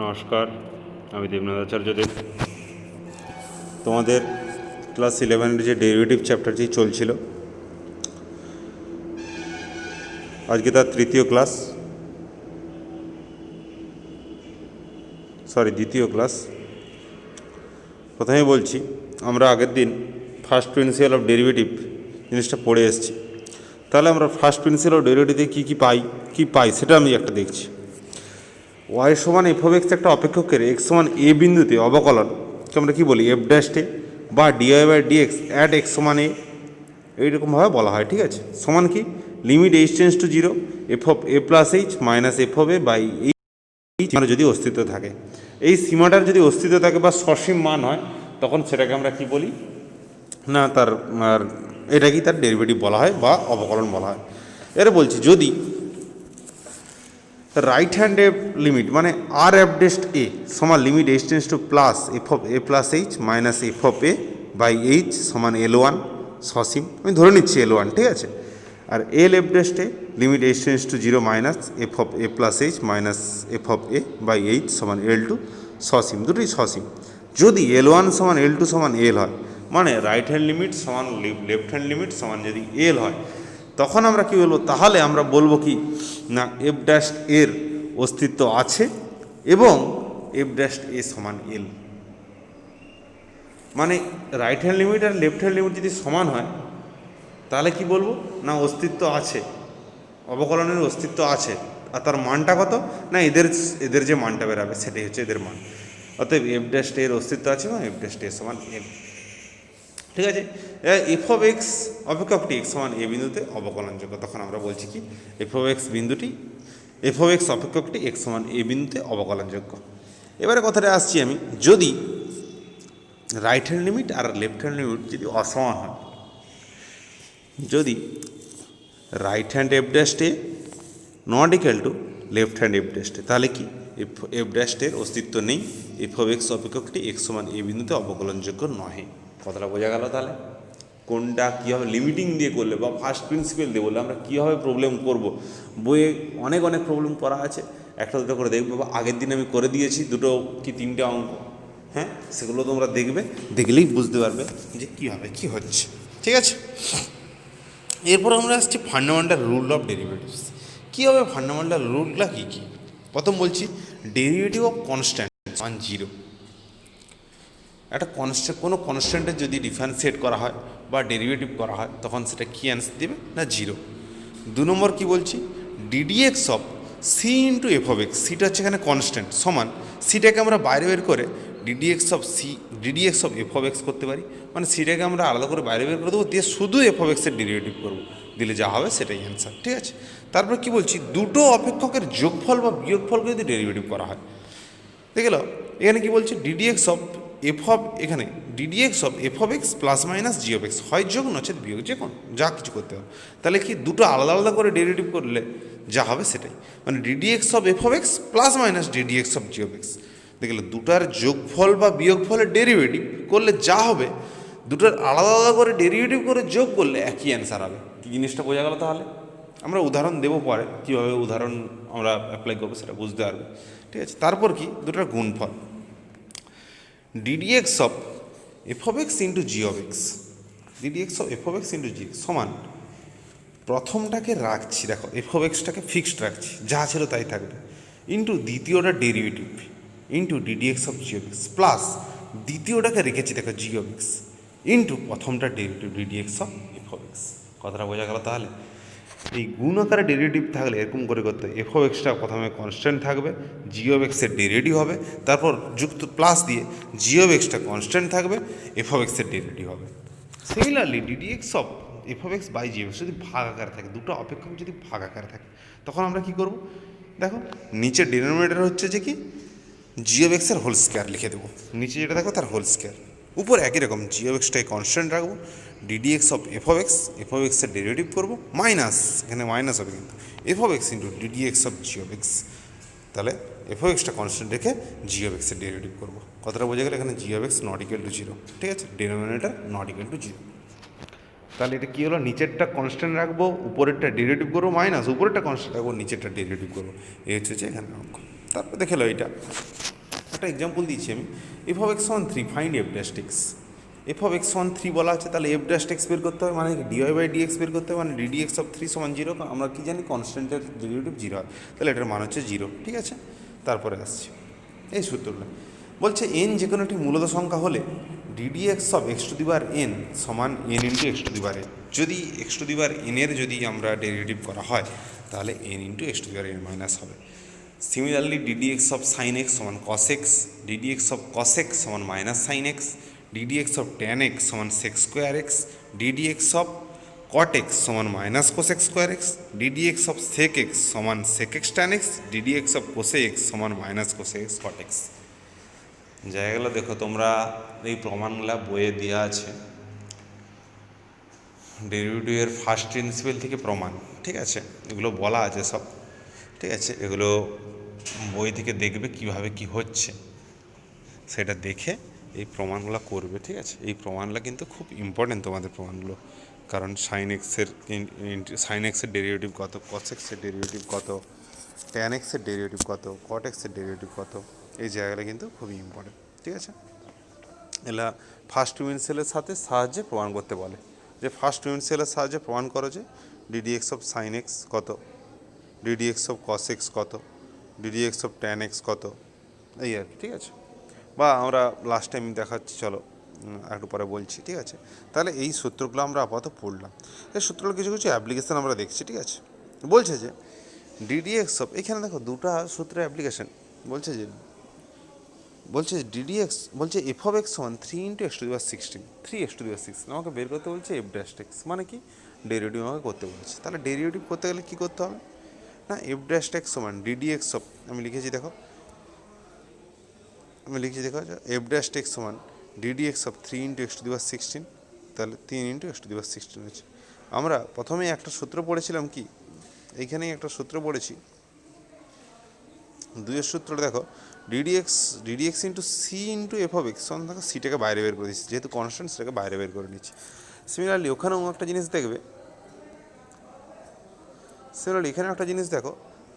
নমস্কার, আমি দেবনাথ আচার্যদেব। তোমাদের ক্লাস 11-এর যে ডেরিভেটিভ চ্যাপ্টারটি চলছিল, আজকে তার দ্বিতীয় ক্লাস। প্রথমেই বলছি, আমরা আগের দিন ফার্স্ট প্রিন্সিপাল অফ ডেরিভেটিভ জিনিসটা পড়ে এসেছি। তাহলে আমরা ফার্স্ট প্রিন্সিপাল অফ ডেরিভেটিভে কী পাই সেটা আমি একটা দেখছি। ওয়াই সমান এফ অফ এক্স একটা অপেক্ষকের এক্স সমান এ বিন্দুতে অবকলনকে আমরা কী বলি, এফ ড্যাশ এ বা d y by d x at x সমান এ, এইরকমভাবে বলা হয়। ঠিক আছে, সমান কি limit h tends to zero f of a plus h minus f of a by এই যদি অস্তিত্ব থাকে, এই সীমাটার যদি অস্তিত্ব থাকে বা সসীম মান হয়, তখন সেটাকে আমরা কি বলি না, এটা কি তার ডেরিভেটিভ বলা হয় বা অবকলন বলা হয়। এর বলছি, যদি রাইট হ্যান্ড লিমিট মানে আর এফ ডেস্ট এ সমান limit h tends to plus f of a plus h minus f of a by h সমান L1 সসীম, আমি ধরে নিচ্ছি L1, ঠিক আছে। আর এ left dash a limit h tends to zero minus f of a plus h minus f of a by h সমান L2 সসীম, দুটোই সসীম। যদি L1 সমান L2 সমান L হয়, মানে রাইট হ্যান্ড লিমিট সমান লেফট হ্যান্ড লিমিট সমান যদি L হয়, তখন আমরা কি বলবো, তাহলে আমরা বলবো কি না, এফ ড্যাশ এর অস্তিত্ব আছে এবং এফ ড্যাশ এ সমান এল। মানে রাইট হ্যান্ড লিমিট আর লেফট হ্যান্ড লিমিট যদি সমান হয়, তাহলে কি বলবো না, অস্তিত্ব আছে, অবকলনের অস্তিত্ব আছে। আর তার মানটা কত না, এদের যে মানটা বেরাবে সেটাই হচ্ছে এদের মান। অতএব এফ ড্যাশ এর অস্তিত্ব আছে এবং এফ ড্যাশ এ সমান এল। ঠিক আছে, এফ অফ এক্স অপেক্ষকটি এক্স সমান এ বিন্দুতে অবকলনযোগ্য। তখন আমরা বলছি কি, এফ অফ এক্স অপেক্ষকটি এক্স সমান এ বিন্দুতে অবকলনযোগ্য। এবারে কথাটা আসছি আমি, যদি রাইট হ্যান্ড লিমিট আর লেফট হ্যান্ড লিমিট যদি অসমান হয়, যদি right hand F dash A not equal to left hand F dash এ, তাহলে কি এফ ড্যাশ এর অস্তিত্ব নেই, এফ অফ এক্স অপেক্ষকটি এক্স সমান এ বিন্দুতে অবকলনযোগ্য নহে। কথাটা বোঝা গেল? তাহলে কোনটা কীভাবে লিমিটিং দিয়ে করলে বা ফার্স্ট প্রিন্সিপাল দিয়ে বললে আমরা কীভাবে প্রবলেম করব, বইয়ে অনেক প্রবলেম করা আছে, একটা দুটো করে দেখবে, বা আগের দিন আমি করে দিয়েছি 2 কি 3টে অঙ্ক। হ্যাঁ, সেগুলো তোমরা দেখবে, দেখলেই বুঝতে পারবে যে কীভাবে কী হচ্ছে। ঠিক আছে, এরপর আমরা আসছি ফান্ডামেন্টাল রুল অফ ডেরিভেটিভস। কী হবে ফান্ডামেন্টাল রুলটা কী কী? প্রথম বলছি, ডেরিভেটিভ অফ কনস্ট্যান্ট মান জিরো। একটা কোনো কনস্ট্যান্টের যদি ডিফারেন্সিয়েট করা হয় বা ডেরিভেটিভ করা হয়, তখন সেটা কী অ্যান্সার দেবে না, জিরো। 2 নম্বর কী বলছি, d d x of c into f of x, সিটা হচ্ছে এখানে কনস্ট্যান্ট, সমান সিটাকে আমরা বাইরে বের করে ddx of f of x করতে পারি। মানে সিটাকে আমরা আলাদা করে বাইরে বের করে দেবো, দিয়ে শুধু এফ অফ এক্সের ডেরিভেটিভ করবো, দিলে যা হবে সেটাই অ্যান্সার। ঠিক আছে, তারপর কি বলছি, দুটো অপেক্ষকের যোগফল বা বিয়োগফলকে যদি ডেরিভেটিভ করা হয়, দেখে নাও এখানে কী বলছে, ডিডিএক্স অফ এখানে ddx of f of x plus minus g of x, হয় যোগ নচেত বিয়োগ, যে কোনো যা কিছু করতে হবে। তাহলে কি দুটো আলাদা আলাদা করে ডেরিভেটিভ করলে যা হবে সেটাই, মানে ddx of f of x plus minus ddx of g of x. দেখলে দুটার যোগফল বা বিয়োগফলের ডেরিভেটিভ করলে যা হবে, দুটোর আলাদা আলাদা করে ডেরিভেটিভ করে যোগ করলে একই অ্যান্সার হবে। কি জিনিসটা বোঝা গেল? তাহলে আমরা উদাহরণ দেবো পরে, কীভাবে উদাহরণ আমরা অ্যাপ্লাই করবো সেটা বুঝতে পারবে। ঠিক আছে, তারপর কি, দুটোর গুণফল, d d x of f of x into g of x, d d x of f of x into g সমান, প্রথমটাকে রাখছি, দেখো এফ অফ এক্সটাকে ফিক্সড রাখছি, যা ছিল তাই থাকবে, ইন্টু দ্বিতীয়টা derivative into d d x of g of x, plus দ্বিতীয়টাকে রেখেছি দেখো জি অফ এক্স, ইন্টু প্রথমটা derivative d d x of f of x. কথাটা বোঝা গেল? তাহলে এই গুণ আকারে ডেরিভেটিভ থাকলে এরকম করে করতে, এফ অফ এক্সটা প্রথমে কনস্ট্যান্ট থাকবে, জি অফ এক্সের ডেরিভেটিভ হবে, তারপর যুক্ত প্লাস দিয়ে জি অফ এক্সটা কনস্ট্যান্ট থাকবে, এফ অফ এক্সের ডেরিভেটিভ হবে। Similarly d d x of f of x by g of x যদি ভাগ আকারে থাকে, দুটো অপেক্ষক যদি ভাগ আকারে থাকে, তখন আমরা কি করব, দেখো নিচে ডিনোমিনেটর হচ্ছে যে কি জি অফ এক্সের হোল স্কোয়ার লিখে দেবো, নিচে যেটা দেখো তার হোল স্কোয়ার, উপর একই রকম জি অফ এক্সটাকে কনস্ট্যান্ট রাখবো, ডিডিএক্স অফ এফ অফ এক্সের ডেরিভেটিভ করবো, মাইনাস এখানে মাইনাস হবে কিন্তু F of x into d d x of g of x. তাহলে এফ অফ এক্সটা কনস্ট্যান্ট রেখে জি অফ এক্সের ডেরিভেটিভ করবো। কথাটা বোঝা গেলে এখানে g of x not equal to zero. ঠিক আছে, denominator not equal to zero. তাহলে এটা কী হলো, নিচেরটা কনস্ট্যান্ট রাখবো, উপরেরটা ডেরিভেটিভ করবো, মাইনাস উপরেরটা কনস্ট্যান্ট রাখবো, নিচেরটা ডেরিভেটিভ করবো। এই হচ্ছে যে এখানে অঙ্ক। তারপর দেখে লো এইটা একটা এক্সাম্পল দিচ্ছি আমি, F of x one three find F dash x. F of x one three বলা আছে, তাহলে এফ ড্যাশ এক্স বের করতে হবে, মানে ডিওয়াই বাই ডিএক্স বের করতে হবে, মানে ডিডি এক্স অফ থ্রি সমান জিরো। আমরা কি জানি কনস্ট্যান্টের ডেরিভেটিভ জিরো হয়, তাহলে এটার মান হচ্ছে জিরো। ঠিক আছে, তারপরে আসছে এই সূত্রটা বলছে এন যে কোনো একটি মূলত সংখ্যা হলে d d x of x to the বার এন সমান n into x to the বার এন। যদি এক্স টু দি বার এনের যদি আমরা ডেরিভেটিভ করা হয় তাহলে n into x to the বার এন মাইনাস হবে। Similarly d d x of sine x সমান cos x, d d x of cos x সমান minus sine x, d d x of tan x সমান sec square x, d d x of cot x সমান minus cos x square x, d d x of sec x সমান sec x tan x, d d x of cosec x সমান minus cosec x cot x. জায়গাগুলো দেখো তোমরা, এই প্রমাণগুলো বইয়ে দেওয়া আছে, ডেরিভেটিভের ফার্স্ট প্রিন্সিপাল থেকে প্রমাণ। ঠিক আছে, এগুলো বলা আছে সব। ঠিক আছে, এগুলো বই থেকে দেখবে কিভাবে কি হচ্ছে, সেটা দেখে এই প্রমাণগুলো করবে। ঠিক আছে, এই প্রমাণগুলো কিন্তু খুব ইম্পর্টেন্ট তোমাদের প্রমাণগুলো, কারণ সাইন এক্সের ডেরিভেটিভ কত, কস এক্সের ডেরিভেটিভ কত, ট্যান এক্সের ডেরিভেটিভ কত, কট এক্সের ডেরিভেটিভ কত, এই জায়গাটা কিন্তু খুবই ইম্পর্টেন্ট। ঠিক আছে, এলা ফার্স্ট প্রিন্সিপালের সাথে সাহায্যে প্রমাণ করতে বলে, যে ফার্স্ট প্রিন্সিপালের সাহায্যে প্রমাণ করো যে d d x of sine x কত, d d x of cos x কত, d d x of tan x কত, এই আর কি। ঠিক আছে, বা আমরা লাস্ট টাইম দেখাচ্ছি, চলো একটু পরে বলছি। ঠিক আছে, তাহলে এই সূত্রগুলো আমরা আপাতত পড়লাম, এই সূত্রগুলো কিছু কিছু অ্যাপ্লিকেশান আমরা দেখছি। ঠিক আছে, বলছে যে ডিডি এক্স অফ, এখানে দেখো দুটা সূত্রের অ্যাপ্লিকেশান বলছে ডিডি এক্স, বলছে এফ অফ এক্স সমান three into x to the power sixteen, three x to the power sixteen আমাকে বের করতে বলছে এফ ড্যাশ এক্স, মানে কি ডেরিভেটিভ আমাকে করতে বলছে। তাহলে ডেরিভেটিভ করতে গেলে কী করতে হবে না, এফ ড্যাশ এক্স সমান ডিডি এক্স অফ, আমি লিখেছি দেখো এফ ড্যাশ এক্স সমান d d x of three into x to the power sixteen, তাহলে তিন into x to the power sixteen হচ্ছে। আমরা প্রথমেই একটা সূত্র পড়েছিলাম, কি এইখানেই একটা সূত্র পড়েছি, দুইয়ের সূত্রটা দেখো, d d x into c into f of x সমান, দেখো সিটাকে বাইরে বের করে দিচ্ছি, যেহেতু কনস্ট্যান্ট সেটাকে বাইরে বের করে নিচ্ছি। সিমিলারলি ওখানেও একটা জিনিস দেখবে, এখানে একটা জিনিস দেখো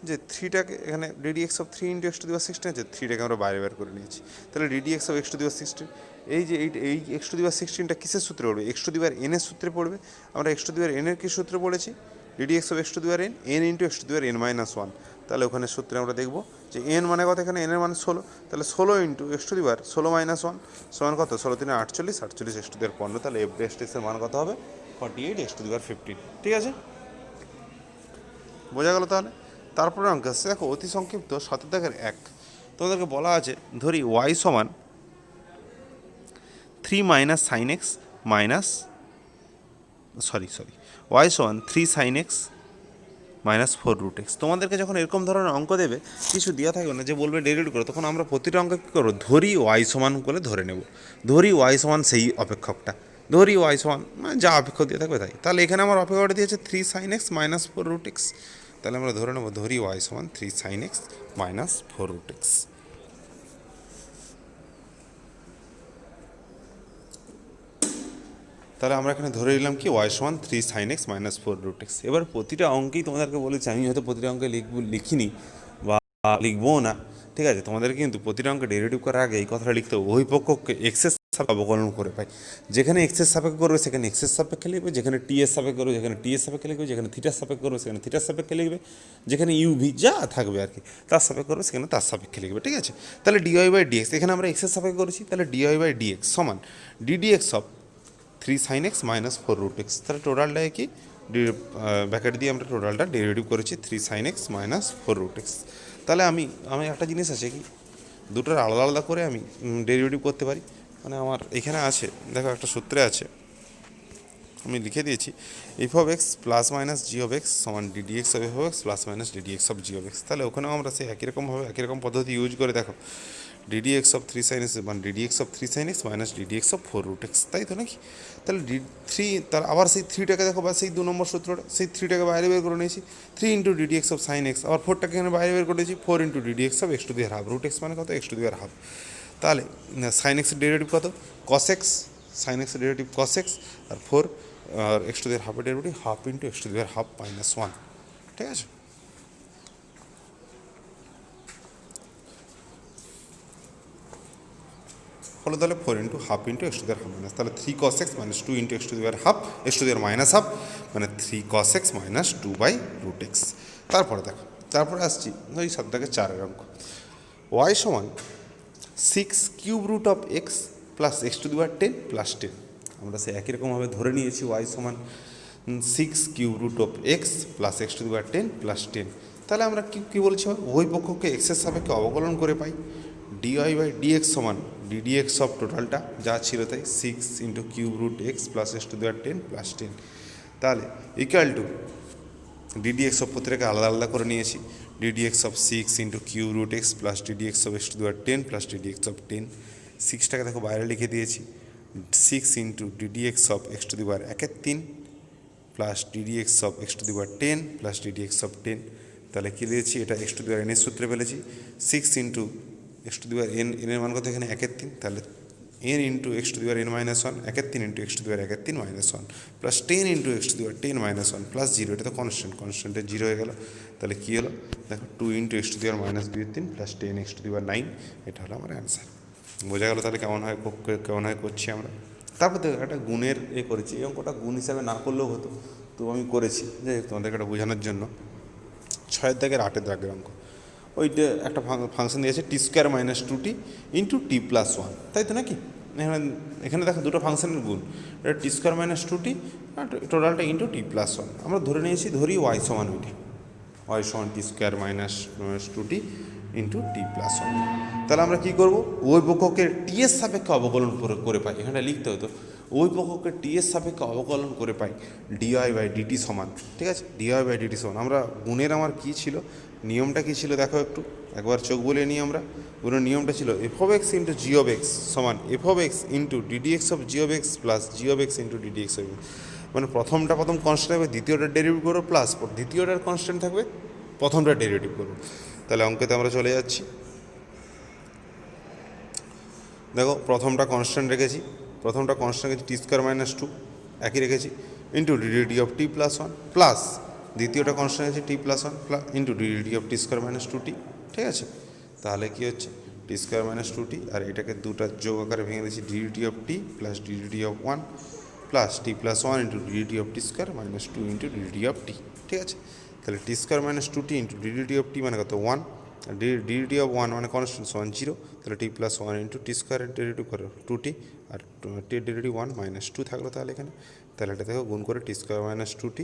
যে থ্রিটাকে এখানে DD x of three into x to the power sixteen আছে, থ্রিটাকে আমরা বাইরে বের করে নিয়েছি। তাহলে DD x of x to the power sixteen, এই যে এই এক্স টু দি পাওয়ার সিক্সটিনটা কিসের সূত্রে পড়বে, এক্স টু দি পাওয়ার এনের সূত্রে পড়বে। আমরা এক্স টু দি পাওয়ার এনের কী সূত্রে পড়েছি, DD x of x to the power N into x to the power N minus one. তাহলে ওখানে সূত্রে আমরা দেখবো যে এন মানে কত, এখানে এনের মানে 16, তাহলে 16 into x to the power 16 minus one সমান কত, 16 3 48, 48 এক্স টু দি পাওয়ার 15, তাহলে এফ ড্যাশ এক্সের মান কত হবে 48 এক্স টু দি পাওয়ার 15। ঠিক আছে, বোঝা গেল। তাহলে তারপরে অঙ্ক আসছে, দেখো অতি সংক্ষিপ্ত 7-1 তোমাদেরকে বলা আছে, ধরি ওয়াই সমান 3 minus sine x minus y সমান 3 sine x minus 4 root x. তোমাদেরকে যখন এরকম ধরনের অঙ্ক দেবে, কিছু দেওয়া থাকবে না যে বলবে ডেরিভেটিভ করো, তখন আমরা প্রতিটা অঙ্ক কী করবো, ধরি ওয়াই সমান করে ধরে নেব, ধরি ওয়াই সমান সেই অপেক্ষকটা, ধরি ওয়াই সমান মানে যা অপেক্ষক দিয়ে থাকবে তাই। তাহলে এখানে আমার অপেক্ষকটা দিয়েছে 3 sine x minus 4 root x, তাহলে আমরা ধরে নেব ধরি ওয়াই সমান 3 sine x minus 4 root x. তাহলে আমরা এখানে ধরে নিলাম কি ওয়াই সমান 3 sine x minus 4 root x. এবার প্রতিটা অঙ্কেই তোমাদেরকে বলেছি, আমি হয়তো প্রতিটা অঙ্কে লিখিনি বা লিখবো না। ঠিক আছে, তোমাদের কিন্তু প্রতিটা অঙ্কে ডেরিভেটিভ করার আগে এই কথাটা লিখতে হবে, ওই পক্ষকে এক্সেস অবকলন করে পাই। যেখানে এক্সেস সাপেক্ষে করবে সেখানে এক্সেস সাপেক্ষে লিখবে, যেখানে টি এর সাপেক্ষে করবে যেখানে টি এর সাপেক্ষে লিখবে, যেখানে থিটার সাপেক্ষে করবে সেখানে থিটার সাপেক্ষে লিখবে, যেখানে ইউভি যা থাকবে আর কি তার সাপেক্ষে করবে সেখানে তার সাপেক্ষে লিখবে। ঠিক আছে, তাহলে ডিওয়াই বাই ডিএক্স, এখানে আমরা এক্সেস সাপেক্ষে করেছি, তাহলে ডিওয়াই বাই ডিএক্স সমান d d x of 3 sine x minus 4 root x. তাহলে টোটালটাকে কি ব্র্যাকেট দিয়ে আমরা টোটালটা ডেরিভেটিভ করেছি 3 sine x minus 4 root x. তাহলে আমি একটা জিনিস আছে কি, দুটোর আলাদা আলাদা করে আমি ডেরিভেটিভ করতে পারি। মানে আমার এখানে আছে দেখো, একটা সূত্রে আছে, আমি লিখে দিয়েছি, f of x plus minus g of x সমান d d x of f of x plus minus d d x of g of x. তাহলে ওখানেও আমরা সেই একই রকম পদ্ধতি ইউজ করে দেখো, d d x of 3 sine x মানে d d x of 3 sine x minus d d x of 4 root x, তাই তো নাকি? তাহলে তার আবার সেই 3টাকে দেখো, বা সেই 2 নম্বর সূত্রটা, সেই 3টাকে বাইরে বের করে নিয়েছি, 3 into d d x of sine x, আবার 4টাকে এখানে বাইরে বের করে নিয়েছি, 4 into d d x of x to the half, root x মানে কত, এক্স টু দি হাফ। তাহলে সাইন এক্সের ডেরিভেটিভ কত, কস এক্স, সাইন এক্সের ডেরিভেটিভ কস এক্স, আর 4 আর এক্স টু দি হাফের derivative half into x to the half minus 1। ঠিক আছে, হলো তাহলে 4 into half into x to the power half minus, তাহলে 3 cos x minus 2 into x to the power half, x to the power minus half, মানে 3 cos x minus 2/√x। তারপরে দেখো, তারপরে আসছি ওই 7-4 অঙ্ক, y সমান 6 cube root of x plus x to the power 10 plus 10। আমরা সে একই রকমভাবে ধরে নিয়েছি y সমান 6 cube root of x plus x to the power 10 plus 10। তাহলে আমরা কী বলছি, উভয় পক্ষকে এক্সের সাপেক্ষে অবকলন করে পাই। dy/dx সমান ddx অফ টোটালটা যা ছিল তাই 6 into cube root x plus x to the power 10 plus 10, তাহলে ইকুয়াল টু ddx অফ প্রত্যেককে আলাদা আলাদা করে নিয়েছি, ddx of 6 into cube root x plus ddx of x to the power 10 plus ddx of 10। 6টাকে দেখো বাইরে লিখে দিয়েছি, 6 into ddx of x to the power 1/3 plus ddx of x to the power 10 plus ddx of 10। তাহলে কী দিয়েছি, এটা x to the পাওয়ার এনের সূত্রে ফেলেছি, 6 ইন্টু এক্স টু দি পাওয়ার এনের মান কত এখানে 1/3, তাহলে n into x to the power n minus 1, 1/3 into x to the power 1/3 minus 1 plus 10 into x to the power 10 minus 1 plus 0, এটা তো কনস্ট্যান্টের 0 হয়ে গেল। তাহলে কী হলো দেখো, 2 into x to the power minus 2/3 plus 10 x to the power 9, এটা হলো আমার অ্যান্সার। বোঝা গেল তাহলে কেমন হয় করছি আমরা। তারপর দেখো একটা গুণের করেছি, এই অঙ্কটা গুণ হিসাবে না করলেও হতো, তো আমি করেছি যে তোমাদেরকে এটা বোঝানোর জন্য। 6-8 অঙ্ক, ওইটা একটা ফাংশন দিয়েছে t² minus 2t into t plus 1, তাই তো নাকি? এখানে দেখো দুটো ফাংশনের গুণ, এটা t² মাইনাস 2t আর টোটালটা ইন্টু t প্লাস 1। আমরা ধরি y সমান ওইটা, y সমান t² minus 2t into t plus 1। তাহলে আমরা কী করবো, ওই পক্ষকে টি এর সাপেক্ষে অবকলন করে পাই, এখানে লিখতে হতো ওই পক্ষকে টি এর সাপেক্ষে অবকলন করে পাই dy/dt সমান, ঠিক আছে, dy/dt সমান। আমরা গুণের আমার কী ছিল, নিয়মটা কী ছিল দেখো একবার চোখ বলে নিই আমরা। গুণের নিয়মটা ছিল f(x) ইন্টু g(x) সমান f(x) into ddx of g(x) plus g(x) into ddx of, মানে প্রথম কনস্ট্যান্ট থাকবে, দ্বিতীয়টা ডেরিভেটিভ করবো, প্লাস দ্বিতীয়টার কনস্ট্যান্ট থাকবে, প্রথমটা ডেরিভেটিভ করবো। তাহলে অঙ্কেতে আমরা চলে যাচ্ছি, দেখো প্রথমটা কনস্ট্যান্ট রেখেছি, t² মাইনাস 2 একই রেখেছি into dd of t plus 1 plus দ্বিতীয়টা কনস্ট্যান্ট আছে t plus 1 plus into dd of t² minus 2t, ঠিক আছে। তাহলে কী হচ্ছে, t² মাইনাস 2t আর এটাকে দুটা যোগ আকারে ভেঙে দিয়েছি, dd of t plus dd of 1 plus t plus 1 into dd of t² minus 2 into dd of t, ঠিক আছে। তাহলে t² minus 2t into dd of t মানে কত 1, dd অফ 1 মানে কনস্ট্যান্ট সমান 0, তাহলে t plus 1 into t² derivative করো 2t আর t derivative 1 minus 2 থাকলো। তাহলে এখানে তাহলে এটা দেখো গুণ করে t² মাইনাস 2t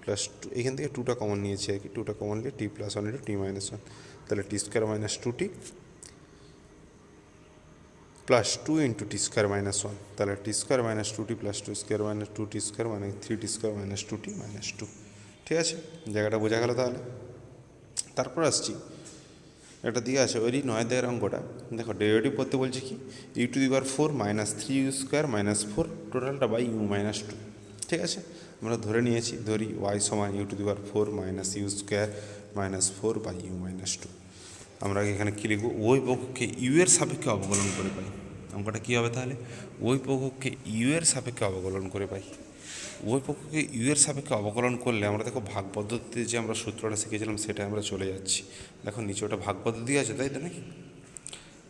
প্লাস এখান থেকে 2টা কমন নিয়েছি আর কি, 2টা কমন নিয়ে t plus 1 into t minus 1, তাহলে t² minus 2t plus 2 into t² minus 1, তাহলে t² minus 2t plus t² minus 2t² মানে 3t² মাইনাস 2t মাইনাস 2, ঠিক আছে, জায়গাটা বোঝা গেল। তাহলে তারপর আসছি, এটা দিয়ে আছে ওই 9 অঙ্কটা, দেখো ডেরিভেটিভ করতে বলছে কি u⁴ মাইনাস 3u² মাইনাস 4 টোটালটা বাই u মাইনাস 2, ঠিক আছে। আমরা ধরে নিয়েছি, ধরি y সমান u⁴ minus u² minus 4 by u minus 2। আমরা এখানে কী লিখব, ওই পক্ষকে ইউ এর সাপেক্ষে অবকলন করে পাই। অঙ্কটা কী হবে তাহলে, ওই পক্ষকে ইউ এর সাপেক্ষে অবকলন করে পাই। ওই পক্ষকে ইউ এর সাপেক্ষে অবকলন করলে আমরা দেখো ভাগ পদ্ধতিতে যে আমরা সূত্রটা শিখেছিলাম সেটা আমরা চলে যাচ্ছি। দেখো নিচে ওটা ভাগ পদ্ধতি আছে, তাই তো নাকি?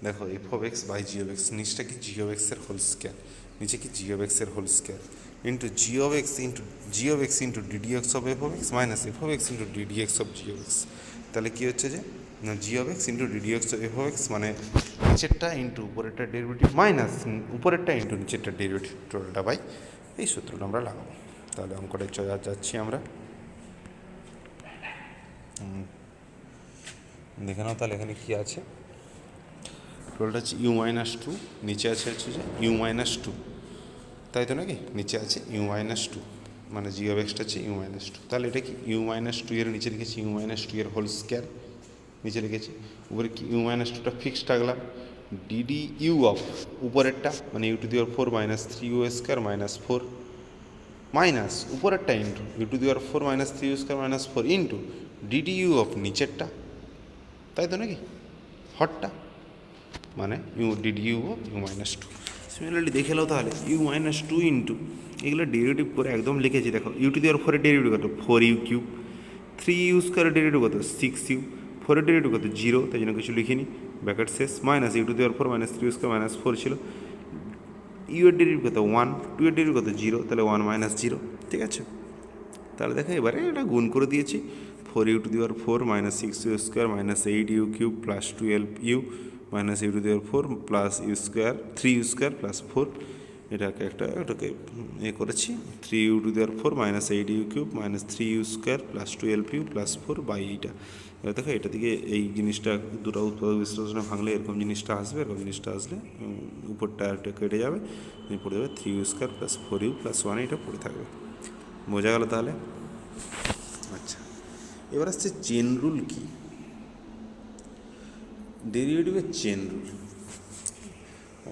দেখো f(x) বাই g(x), নিচটা কি g(x) এর হোল স্কোয়ার, নিচে কি g(x) এর whole square into g(x) into ddx of f(x) minus f(x) into ddx of g(x). তাহলে কী হচ্ছে যে g(x) into ddx of f(x) মানে নিচেরটা ইন্টু উপরেরটা ডেরিভেটিভ মাইনাস উপরেরটা ইন্টু নিচেরটা ডেরিভেটিভ টোটালটা বাই এই সূত্রটা আমরা লাগাবো। তাহলে অঙ্কটা যাচ্ছি আমরা, দেখে নাও তাহলে এখানে কী আছে, টোটালটা হচ্ছে u মাইনাস 2, নিচে আছে হচ্ছে যে u মাইনাস 2, তাই তো নাকি? নিচে আছে u মাইনাস 2 মানে g(x)টা হচ্ছে u মাইনাস 2, তাহলে এটা কি u মাইনাস 2 এর নিচে লিখেছি u মাইনাস 2 এর হোল স্কোয়ার, নিচে লিখেছি উপরে কি u মাইনাস 2টা ফিক্সড রাখলাম, ddউ অফ উপরেরটা মানে u⁴ minus 3u² minus 4 minus উপরেরটা into u⁴ minus 3u² minus 4 into ddউ অফ নিচেরটা, তাই তো নাকি হটটা মানে ddউ অফ u মাইনাস 2। সিমিলারলি দেখে নাও তাহলে u মাইনাস 2 ইন্টু এগুলো ডেরিভেটিভ করে একদম লিখেছি, দেখো u⁴ এর ডেরিভেটিভ কত 4u³, 3u² এর ডেরিভেটিভ কত 6u, 4 এর ডেরিভেটিভ কত 0, তাই জন্য কিছু লিখিনি ব্র্যাকেট শেষ, minus u⁴ minus 3u² minus 4 ছিল, ইউ এর ডেরিভেটিভ কত 1, টু এর ডেরিভেটিভ কত 0, তাহলে 1 মাইনাস 0, ঠিক আছে। তাহলে দেখো এবারে এটা গুণ করে দিয়েছি, 4u⁴ minus 6u square minus 8u cube plus 12u minus u⁴ plus u square 3u square plus 4, এটাকে করেছি 3u⁴ minus 8u cube minus 3u square plus 12u plus 4 by এইটা। এবার দেখো এটা থেকে এই জিনিসটা দুটো উৎপাদক বিশ্লেষণে ভাঙলে এরকম জিনিসটা আসবে, এরকম জিনিসটা আসলে উপরটা একটা কেটে যাবে, পড়ে যাবে 3u square plus 4u plus 1, এটা পড়ে থাকবে। বোঝা গেল তাহলে? আচ্ছা, এবার আসছে চেন রুল কি, ডেরিভেটিভের চেন রুল।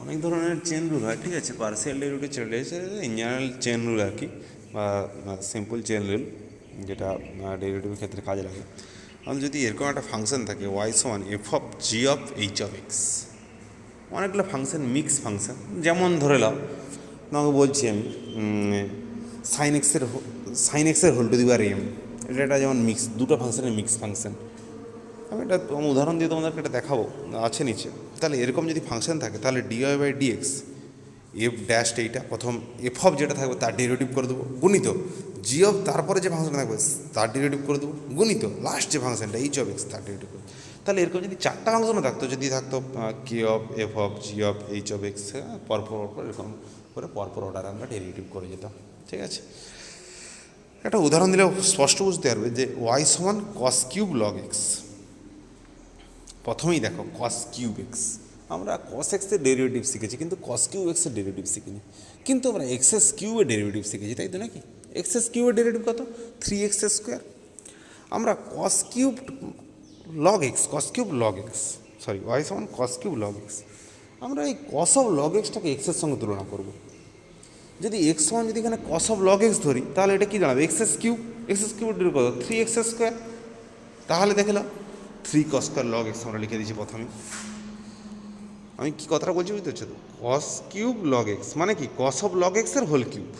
অনেক ধরনের চেন রুল হয়, ঠিক আছে। পার্সিয়াল ডেরিভেটিভ চলে এসেছে, ইন জেনারেল চেন রুল আর কি, বা সিম্পল চেন রুল, যেটা ডেরিভেটিভের ক্ষেত্রে কাজে লাগে। আমি যদি এরকম একটা ফাংশন থাকে y = f(g)(h)(x), অনেকগুলো ফাংশন, মিক্স ফাংশন, যেমন ধরে নাও তোমাকে বলছি আমি সাইন এক্সের whole to the power m, এটা যেমন মিক্স, দুটো ফাংশনের মিক্স ফাংশন। আমি এটা উদাহরণ দিয়ে তোমাদেরকে এটা দেখাবো, আছে নিচে। তাহলে এরকম যদি ফাংশন থাকে তাহলে dy/dx এফ ড্যাশ, এইটা প্রথম এফ অফ যেটা থাকবে তার ডেরিভেটিভ করে দেবো, গুণিত জি অফ তারপরে যে ফাংশনটা থাকবে তার ডেরিভেটিভ করে দেবো, গুণিত লাস্ট যে ফাংশনটা h(x) তার ডেরিভেটিভ করে। তাহলে এরকম যদি চারটা ফাংশনও থাকতো, যদি থাকতো k of, f of, g of, h(x), পরপর এরকম করে পরপর অর্ডার আমরা ডেরিভেটিভ করে যেতাম, ঠিক আছে। একটা উদাহরণ দিলে স্পষ্ট বুঝতে পারবে যে y = cos³ log x। প্রথমেই দেখো cos³ x, আমরা cos x এর ডেরিভেটিভ শিখেছি, কিন্তু cos³ x এর ডেরিভেটিভ শিখিনি। কিন্তু আমরা x³ এর ডেরিভেটিভ শিখেছি, তাই তো নাকি? x³ এর ডেরিভেটিভ কত? 3x²। আমরা cos³ log x, sorry y = cos³ log x, আমরা এই cos of log x-টাকে x এর সঙ্গে তুলনা করব। যদি x সমান যদি এখানে cos of log x ধরি, তাহলে এটা কী দাঁড়াবে? x³ এর ডেরিভেটিভ কত? 3x²। তাহলে দেখলাম 3cos² log x আমরা লিখে দিয়েছি প্রথমে। আমি কি কথাটা বলছি বুঝতে পারছো তো? cos³ log x মানে কি? cos of log x এর হোল কিউব,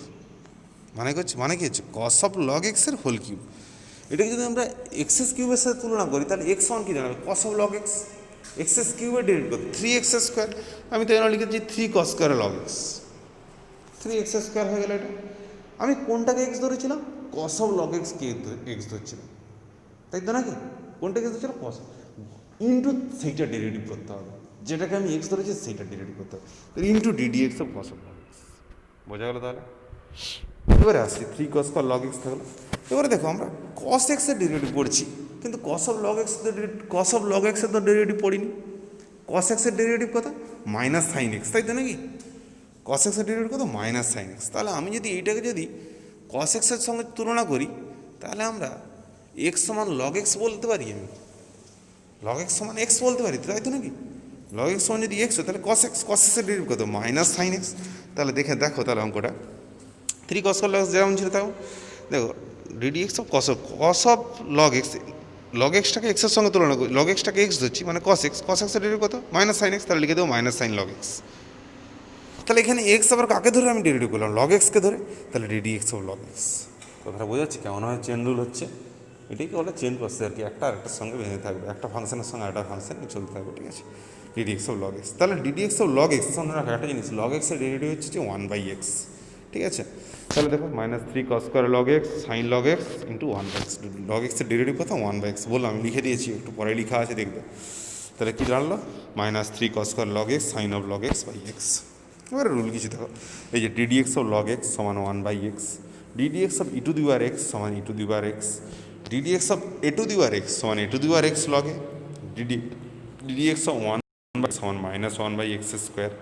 মানে কি হচ্ছে? cos of log x এর হোল কিউব। এটাকে যদি আমরা x³ এর সাথে তুলনা করি, তাহলে x সমান কি দাঁড়াবে? cos of log x, x³ এর ডেরিভেটিভ কত? 3x²। আমি তো এখানে লিখেছি 3cos² log x, 3x² হয়ে গেল। এটা আমি কোনটাকে x ধরেছিলাম? cos of log x K x ধরছিলাম, তাই তো নাকি? কোনটাকে x ধরছিলাম? cos ইন্টু সেইটা ডেরিভেটিভ করতে হবে, যেটাকে আমি x ধরেছি সেইটা ডেরিভেটিভ করতে হবে, into ddx of cos of log x। বোঝা গেল তাহলে? এবারে আসছি 3cos² log x থাকলো। এবারে দেখো আমরা cos x এর ডেরিভেটিভ পড়ছি, কিন্তু cos of log x এর তো ডেরিভেটিভ পড়িনি। cos x এর ডেরিভেটিভ কত? -sin x, তাই তো নাকি? cos x এর ডেরিভেটিভ কত? -sin x। তাহলে আমি যদি এইটাকে যদি cos x এর সঙ্গে তুলনা করি, তাহলে আমরা x সমান log x বলতে পারি, আমি log x সমান x বলতে পারি, তাই তো নাকি? log x সমান যদি x হয়, তাহলে cos x এর ডেরিভেটিভ কত? -sin x। তাহলে দেখো তাহলে অঙ্কটা 3cos² log x যেমন ছিল তাও দেখো, ddx of cos of log x-টাকে x এর সঙ্গে তুলনা করি, log x-টাকে x ধরছি, মানে cos x এর ডেরিভেটিভ কত? -sin x। তাহলে লিখে দেবো -sin log x। তাহলে এখানে x আবার কাকে ধরে আমি ডেরিভেটিভ করলাম? log x-কে ধরে, তাহলে ddx অফ log x। কথাটা বোঝা যাচ্ছে কেমন হয় চেন রুল হচ্ছে? এটাই কি বলে চেন প্রসেস আর কি, একটা আরেকটার সঙ্গে বেঁধে থাকবে, একটা ফাংশনের সঙ্গে আরেকটা ফাংশন চলতে থাকবে, ঠিক আছে। ddx অফ log x, তাহলে ddx অফ log x সঙ্গে একটা জিনিস, log x এর ডেরিভেটিভ হচ্ছে যে 1/x, ঠিক আছে। তাহলে দেখো -3cos² log x sin log x into 1/x, log x এর ডেরিভেটিভ কথা 1/x বললাম, আমি লিখে দিয়েছি, একটু পরে লেখা আছে দেখবে। তাহলে কী জানলো? -3cos² log x sin of log x by x। এবারে রুল কিছু দেখো, এই যে ddx অফ log x সমান 1/x, ddx অফ e⁻x সমান e⁻x, ddx অফ a⁻x সমান a⁻x log a, ddx of 1 সমান -1/x²,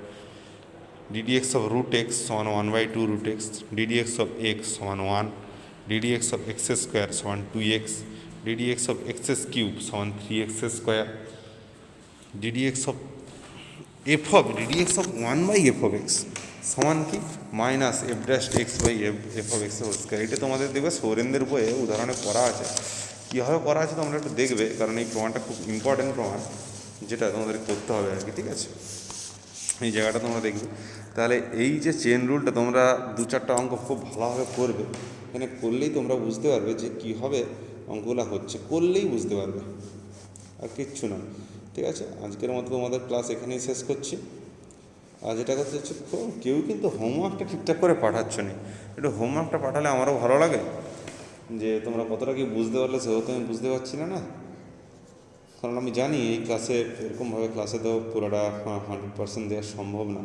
ddx of root x সমান 1/2 root x, ddx of x সমান 1, ddx of x² সমান 2x, ddx of x³ সমান 3x², ddx of 1/f(x) সমান কি? -f'(x)/f(x)²। এটা তোমাদের দেখবে সৌরেন্দ্রের বইয়ে উদাহরণে করা আছে, কীভাবে করা আছে তোমরা একটু দেখবে, কারণ এই প্রমাণটা খুব ইম্পর্টেন্ট প্রমাণ, যেটা তোমাদের করতে হবে আর কি, ঠিক আছে। এই জায়গাটা তোমরা দেখবে। তাহলে এই যে চেন রুলটা তোমরা 2-4টা অঙ্ক খুব ভালোভাবে করবে, এখানে করলেই তোমরা বুঝতে পারবে যে কীভাবে অঙ্কগুলো হচ্ছে, করলেই বুঝতে পারবে, আর কিচ্ছু না, ঠিক আছে। আজকের মতো তোমাদের ক্লাস এখানেই শেষ করছি। আর যেটা করতে হচ্ছে, কেউ কিন্তু হোমওয়ার্কটা ঠিকঠাক করে পাঠাচ্ছ না। একটু হোমওয়ার্কটা পাঠালে আমারও ভালো লাগে, যে তোমরা কতটা কি বুঝতে পারলে সেও তো আমি বুঝতে পারছি না। না, কারণ আমি জানি এই ক্লাসে এরকমভাবে ক্লাসে তো পুরোটা 100% দেওয়া সম্ভব না,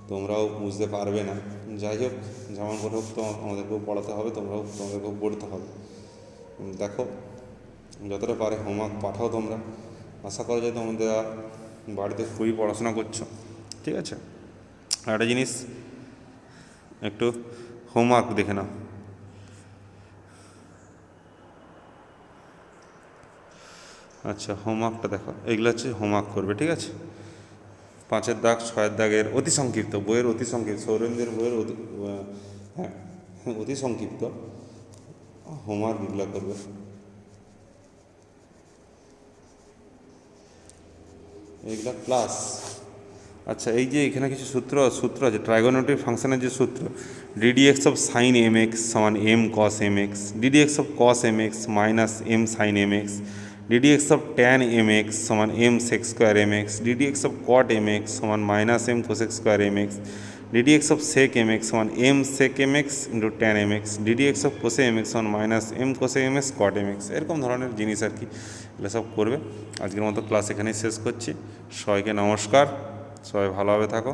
তোমরাও বুঝতে পারবে না। যাই হোক, যেমন করে হোক তো আমাদেরকেও পড়াতে হবে, তোমাদেরকেও পড়তে হবে। দেখো, যতটা পারে হোমওয়ার্ক পাঠাও তোমরা। আশা করা যায় তোমাদের বাড়িতে খুবই পড়াশোনা করছো, ঠিক আছে? আর একটা জিনিস, একটু হোমওয়ার্ক দেখে নাও। আচ্ছা, হোমওয়ার্কটা দেখো, এগুলো হচ্ছে হোমওয়ার্ক করবে, ঠিক আছে? 5-এর দাগ, 6-এর দাগের অতি সংক্ষিপ্ত, বইয়ের অতি সংক্ষিপ্ত, সৌরেন্দ্রের বইয়ের হ্যাঁ, অতি সংক্ষিপ্ত হোমওয়ার্ক এগুলো করবে। এইগুলা প্লাস, আচ্ছা, এই যে এখানে কিছু সূত্র আছে, ট্রাইগোনোমেট্রিক ফাংশনের যে সূত্র, d d x of sine m x সমান m cos m x, d d x of cos m x minus m sine m x, d d x of tan m x সমান m sec square m x, d d x of cot m x সমান minus m cosec square m x, d d x of sec m x সমান m sec m x into tan m x, d d x of Kose m x সমান minus m cosec m x cot m x. এরকম ধরনের জিনিস আর কি, এগুলো সব করবে। আজকের মতো ক্লাস এখানেই শেষ করছি। সবাইকে নমস্কার, সবাই ভালোভাবে থাকো।